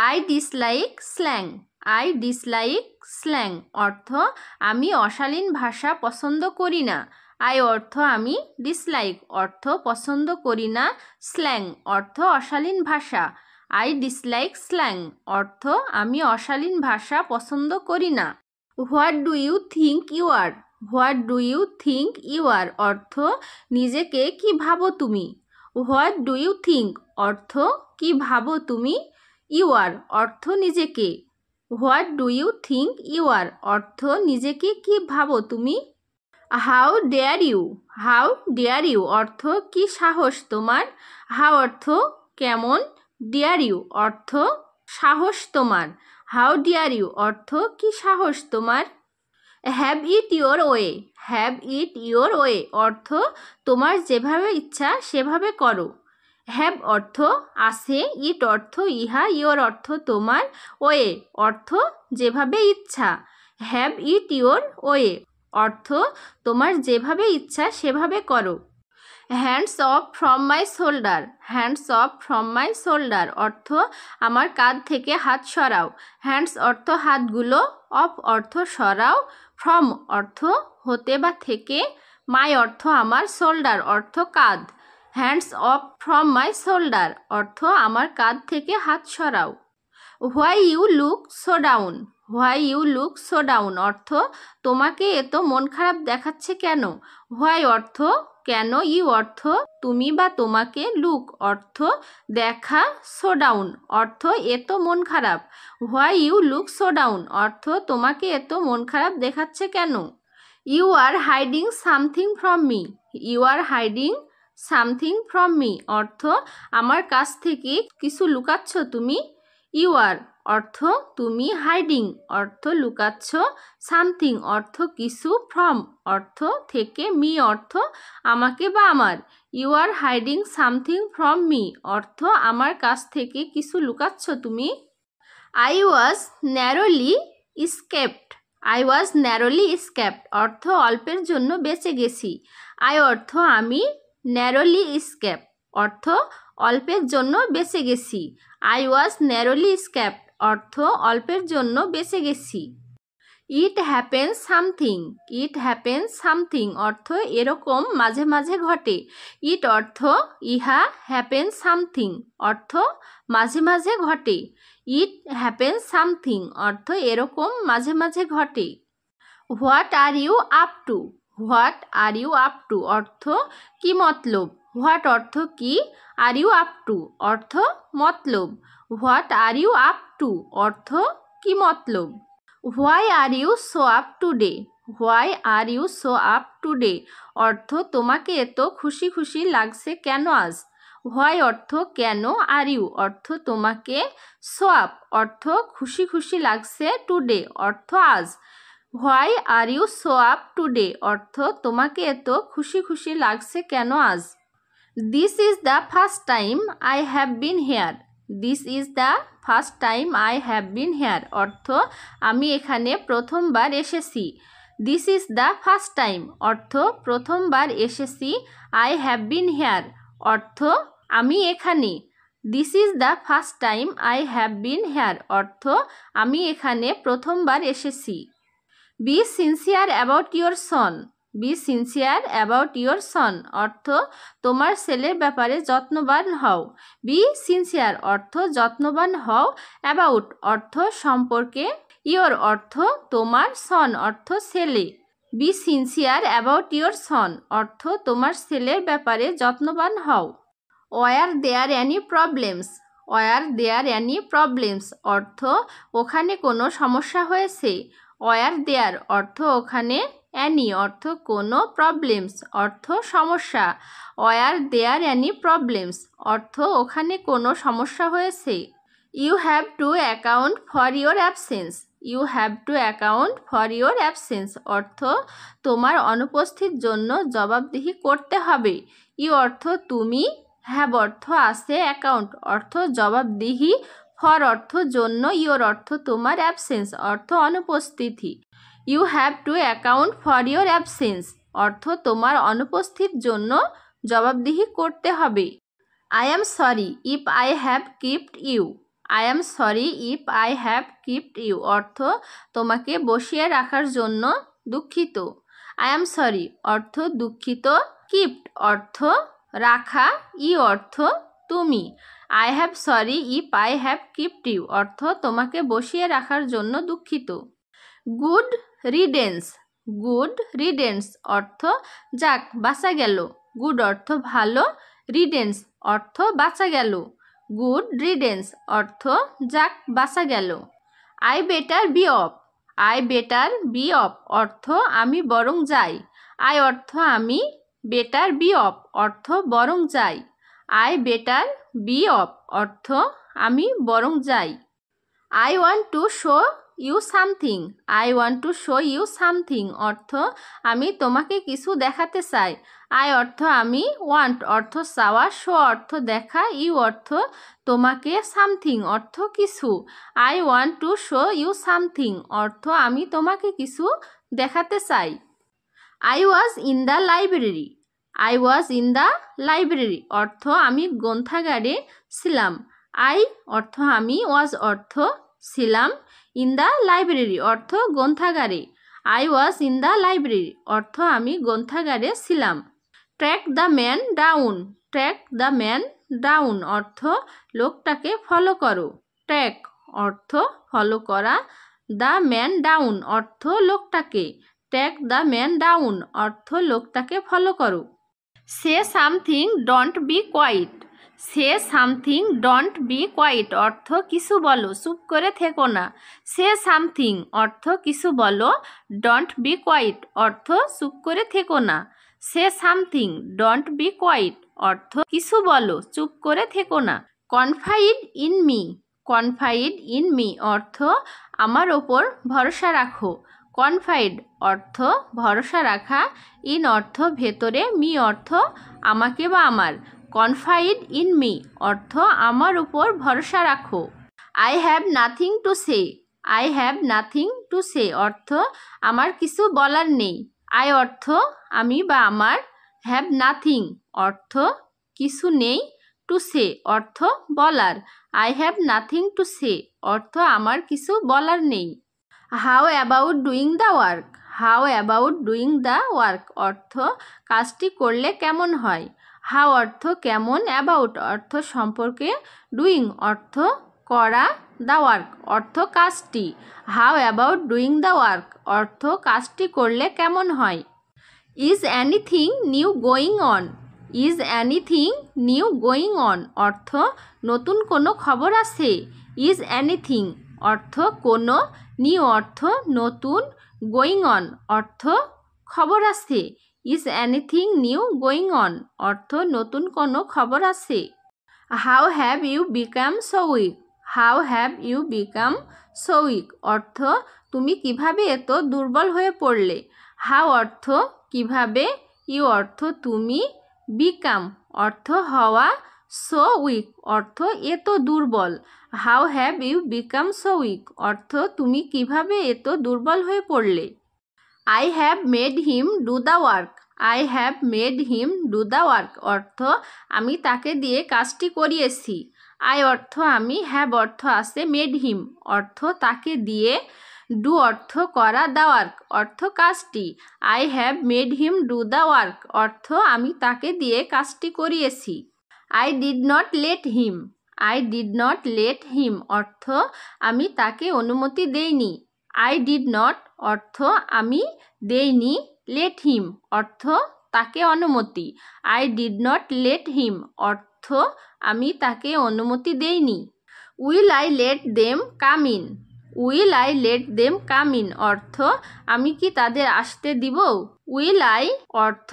I dislike slang. I dislike slang অর্থ আমি অশালীন ভাষা পছন্দ করি না। আই অর্থ আমি, ডিসলাইক অর্থ পছন্দ করি না, স্ল্যাং অর্থ অশালীন ভাষা। আই ডিসলাইক স্ল্যাং অর্থ আমি অশালীন ভাষা পছন্দ করি না। What do you think you are. What do you think you are অর্থ নিজেকে কি ভাবো তুমি। হোয়াট ডু ইউ থিঙ্ক অর্থ কি ভাবো তুমি, ইউ আর অর্থ নিজেকে। What do you think you are অর্থ নিজেকে কি ভাবো তুমি। How dare you. How dare you অর্থ কি সাহস তোমার। হাউ অর্থ কেমন, ডেয়ার ইউ অর্থ সাহস তোমার। হাউ ডেয়ার ইউ অর্থ কি সাহস তোমার। Have it your way. Have it your way অর্থ তোমার যেভাবে ইচ্ছা সেভাবে করো। হ্যাভ অর্থ আছে, ইট অর্থ ইহা, ইয়োর অর্থ তোমার, ওয়ে অর্থ যেভাবে ইচ্ছা। হ্যাভ ইট ইয়োর ওয়ে অর্থ তোমার যেভাবে ইচ্ছা সেভাবে করো। Hands off from my shoulder. Hands off from my shoulder অর্থ আমার কাঁধ থেকে হাত সরাও। হ্যান্ডস অর্থ হাতগুলো, অফ অর্থ সরাও, ফ্রম অর্থ হতে বা থেকে, মাই অর্থ আমার, শোল্ডার অর্থ কাঁধ। Hands off from my shoulder অর্থ আমার কাঁধ থেকে হাত সরাও। Why you look so down. Why you look so down অর্থ তোমাকে এত মন খারাপ দেখাচ্ছে কেন। হোয়াই অর্থ কেন, ইউ অর্থ তুমি বা তোমাকে, লুক অর্থ দেখা, সো ডাউন অর্থ এত মন খারাপ। Why you look so down অর্থ তোমাকে এত মন খারাপ দেখাচ্ছে কেন। You are hiding something from me. You are hiding something from me অর্থ আমার কাছ থেকে কিছু লুকাচ্ছ তুমি। ইউ আর অর্থ তুমি, হাইডিং অর্থ লুকাচ্ছ, সামথিং অর্থ কিছু, ফ্রম অর্থ থেকে, মি অর্থ আমাকে বা আমার। You are hiding something from me অর্থ আমার কাছ থেকে কিছু লুকাচ্ছ তুমি। I was narrowly escaped. I was narrowly escaped অর্থ অল্পের জন্য বেঁচে গেছি। আই অর্থ আমি, ন্যারোলি স্কেপ অর্থ অল্পের জন্য বেঁচে গেছি। আই ওয়াজ ন্যারোলি স্কেপড অর্থ অল্পের জন্য বেঁচে গেছি। It happens something. It happens something অর্থ এরকম মাঝে মাঝে ঘটে। ইট অর্থ ইহা, হ্যাপেন্স সামথিং অর্থ মাঝে মাঝে ঘটে। ইট হ্যাপেন্স সামথিং অর্থ এরকম মাঝে মাঝে ঘটে। What are you up to. What are you up to অর্থ কি মতলব। হোয়াট অর্থ কি, আর ইউ আপ টু অর্থ মতলব। What are you up to অর্থ কি মতলব। Why are you so up today. Why are you so up today অর্থ তোমাকে এত খুশি খুশি লাগছে কেন আজ। হোয়াই অর্থ কেন, আর ইউ অর্থ তোমাকে, সো আপ অর্থ খুশি খুশি লাগছে, টুডে অর্থ আজ। Why are you so up today অর্থ তোমাকে এত খুশি খুশি লাগছে কেন আজ। This is the first time I have been here. This is the first time I have been here অর্থ আমি এখানে প্রথমবার এসেছি। This is the first time অর্থ প্রথমবার এসেছি। আই হ্যাভ বিন হেয়ার অর্থ আমি এখানে। This is the first time I have been here অর্থ আমি এখানে প্রথমবার এসেছি। Be sincere about your son. Be sincere about your son অর্থ তোমার ছেলের ব্যাপারে যত্নবান হও। বি সিনসিয়ার অর্থ যত্নবান হও, অ্যাবাউট অর্থ সম্পর্কে, ইয়োর অর্থ তোমার, সন অর্থ ছেলে। Be sincere about your son অর্থ তোমার ছেলের ব্যাপারে যত্নবান হও। Were there any problems. Were there any problems অর্থ ওখানে কোনো সমস্যা হয়েছে। ওয়ার দেয়ার অর্থ ওখানে, অ্যানি অর্থ কোনো, প্রবলেমস অর্থ সমস্যা। ওয়ার দেয়ার অ্যানি প্রবলেমস অর্থ ওখানে কোনো সমস্যা হয়েছে। You have to account for your absence. You have to account for your absence অর্থ তোমার অনুপস্থিতির জন্য জবাবদিহি করতে হবে। ইউ অর্থ তুমি, হ্যাভ অর্থ আছে, অ্যাকাউন্ট অর্থ জবাবদিহি, ফর অর্থ জন্য, ইয়োর অর্থ তোমার, অ্যাবসেন্স অর্থ অনুপস্থিতি। You have to account for your absence অর্থ তোমার অনুপস্থিতির জন্য জবাবদিহি করতে হবে। I am sorry if I have kept you. I am sorry if I have kept you অর্থ তোমাকে বসিয়ে রাখার জন্য দুঃখিত। আই অ্যাম সরি অর্থ দুঃখিত, কিপড অর্থ রাখা, ইউ অর্থ তুমি। I have sorry if I have kept you অর্থ তোমাকে বসিয়ে রাখার জন্য দুঃখিত। গুড রিডেন্স, গুড রিডেন্স অর্থ যাক বাঁচা গেল। গুড অর্থ ভালো, রিডেন্স অর্থ বাঁচা গেল। গুড রিডেন্স অর্থ যাক বাঁচা গেল। I better be of, I better be of অর্থ আমি বরং যাই। আই অর্থ আমি, বেটার বি অফ অর্থ বরং যাই। আই বেটার বি অফ অর্থ আমি বরং যাই। I want to show you something, I want to show you something অর্থ আমি তোমাকে কিছু দেখাতে চাই। আই অর্থ আমি, ওয়ান্ট অর্থ চাওয়া, শো অর্থ দেখা, ইউ অর্থ তোমাকে, সামথিং অর্থ কিছু। I want to show you something অর্থ আমি তোমাকে কিছু দেখাতে চাই। I was in the library, I was in the library অর্থ আমি গ্রন্থাগারে ছিলাম। আই অর্থ আমি, ওয়াজ অর্থ ছিলাম, ইন দ্য লাইব্রেরি অর্থ গ্রন্থাগারে। I was in the library অর্থ আমি গ্রন্থাগারে ছিলাম। Track the man down, track the man down অর্থ লোকটাকে ফলো করো। ট্র্যাক অর্থ ফলো করা, দ্য ম্যান ডাউন অর্থ লোকটাকে। ট্র্যাক দ্য ম্যান ডাউন অর্থ লোকটাকে ফলো করো। Say something don't be quiet, say something don't be quiet অর্থ কিছু বলো, চুপ করে থেকো না। সে সামথিং অর্থ কিছু বলো, ডোন্ট বি কোয়াইট অর্থ চুপ করে থেকো না। Say something don't be quiet অর্থ কিছু বলো, চুপ করে থেকো না। Confide in me, confide in me অর্থ আমার ওপর ভরসা রাখো। কনফাইড অর্থ ভরসা রাখা, ইন অর্থ ভেতরে, মি অর্থ আমাকে বা আমার। কনফাইড ইন মি অর্থ আমার উপর ভরসা রাখো। I have nothing to say, I have nothing to say অর্থ আমার কিছু বলার নেই। আই অর্থ আমি বা আমার, হ্যাভ নাথিং অর্থ কিছু নেই, টু সে অর্থ বলার। I have nothing to say অর্থ আমার কিছু বলার নেই। How about doing the work, how about doing the work অর্থ কাজটি করলে কেমন হয়। হাউ অর্থ কেমন, অ্যাবাউট অর্থ সম্পর্কে, ডুইং অর্থ করা, দ্য ওয়ার্ক অর্থ কাজটি। How about doing the work অর্থ কাজটি করলে কেমন হয়। Is anything new going on, is anything new going on অর্থ নতুন কোনো খবর আছে। ইজ এনিথিং অর্থ কোনো, নিউ অর্থ নতুন, গোয়িং অন অর্থ খবর আছে। Is anything new going on অর্থ নতুন কোনো খবর আছে। How have you become so weak, how have you become so weak অর্থ তুমি কিভাবে এত দুর্বল হয়ে পড়লে। হাউ অর্থ কিভাবে, ইউ অর্থ তুমি, বিকাম অর্থ হওয়া, সো উইক অর্থ এত দুর্বল। How have you become so weak অর্থ তুমি কিভাবে এত দুর্বল হয়ে পড়লে। I have made him do the work, I have made him do the work অর্থ আমি তাকে দিয়ে কাজটি করিয়েছি। আই অর্থ আমি, হ্যাভ অর্থ আছে, মেড হিম অর্থ তাকে দিয়ে, ডু অর্থ করা, দ্য ওয়ার্ক অর্থ কাজটি। I have made him do the work অর্থ আমি তাকে দিয়ে কাজটি করিয়েছি। I did not let him, I did not let him অর্থ আমি তাকে অনুমতি দেইনি। আই ডিড নট অর্থ আমি, দেইনি, লেট হিম অর্থ তাকে অনুমতি। I did not let him অর্থ আমি তাকে অনুমতি দেইনি। Will I let them come in, will I let them come in অর্থ আমি কি তাদের আসতে দিব। উইল আই অর্থ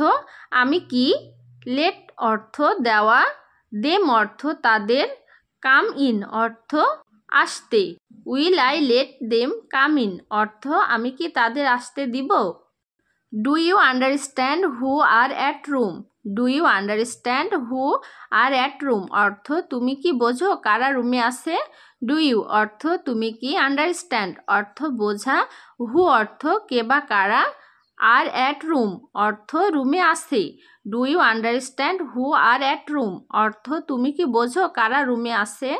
আমি কি, লেট অর্থ দেওয়া, দেম অর্থ তাদের, কাম ইন অর্থ আসতে। Will I let them come in অর্থ আমি কি তাদের আসতে দিব। Do you understand who are at room, do you understand who are at room অর্থ তুমি কি বোঝো কারা রুমে আছে। ডু ইউ অর্থ তুমি কি, আন্ডারস্ট্যান্ড অর্থ বোঝা, হু অর্থ কে বা কারা, আর অ্যাট রুম অর্থ রুমে আছে। Do you understand who are at room অর্থ তুমি কি বোঝো কারা রুমে আছে।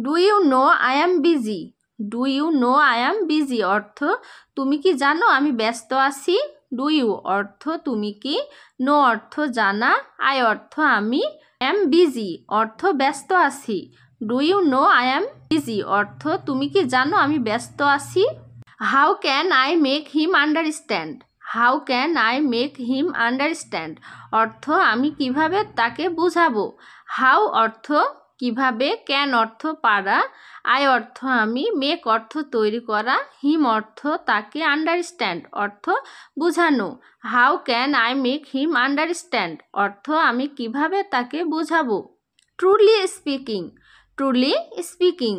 Do you know I am busy. Do you know I am busy অর্থ তুমি কি জানো আমি ব্যস্ত আছি। ডু ইউ অর্থ তুমি কি, নো অর্থ জানা, আই অর্থ আমি, অ্যাম বিজি অর্থ ব্যস্ত আছি। Do you know I am busy অর্থ তুমি কি জানো আমি ব্যস্ত আছি। How can I make him understand. How can I make him understand অর্থ আমি কিভাবে তাকে বুঝাবো। হাউ অর্থ কিভাবে, ক্যান অর্থ পারা, আই অর্থ আমি, মেক অর্থ তৈরি করা, হিম অর্থ তাকে, আন্ডারস্ট্যান্ড অর্থ বুঝানো। How can I make him understand অর্থ আমি কিভাবে তাকে বুঝাবো। Truly speaking. ট্রুলি স্পিকিং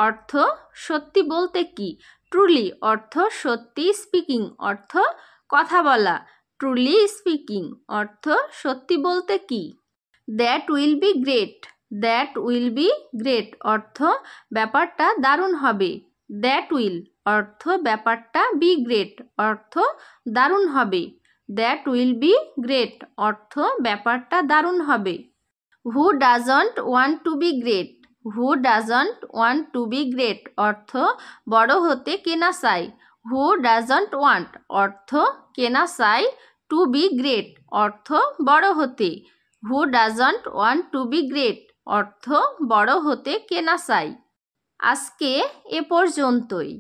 অর্থ সত্যি বলতে কি। ট্রুলি অর্থ সত্যি, স্পিকিং অর্থ কথা বলা। ট্রুলি স্পিকিং অর্থ সত্যি বলতে কি। That will be great. That will be great অর্থ ব্যাপারটা দারুণ হবে। দ্যাট উইল অর্থ ব্যাপারটা, বি গ্রেট অর্থ দারুণ হবে। দ্যাট উইল বি গ্রেট অর্থ ব্যাপারটা দারুণ হবে। Who doesn't want to be great. Who doesn't want to be great অর্থ বড় হতে কে না চায়। হু ডাজন্ট ওয়ান্ট অর্থ কে না চায়, টু বি গ্রেট অর্থ বড় হতে। Who doesn't want to be great অর্থ বড় হতে কে না চায়। আজকে এ পর্যন্তই।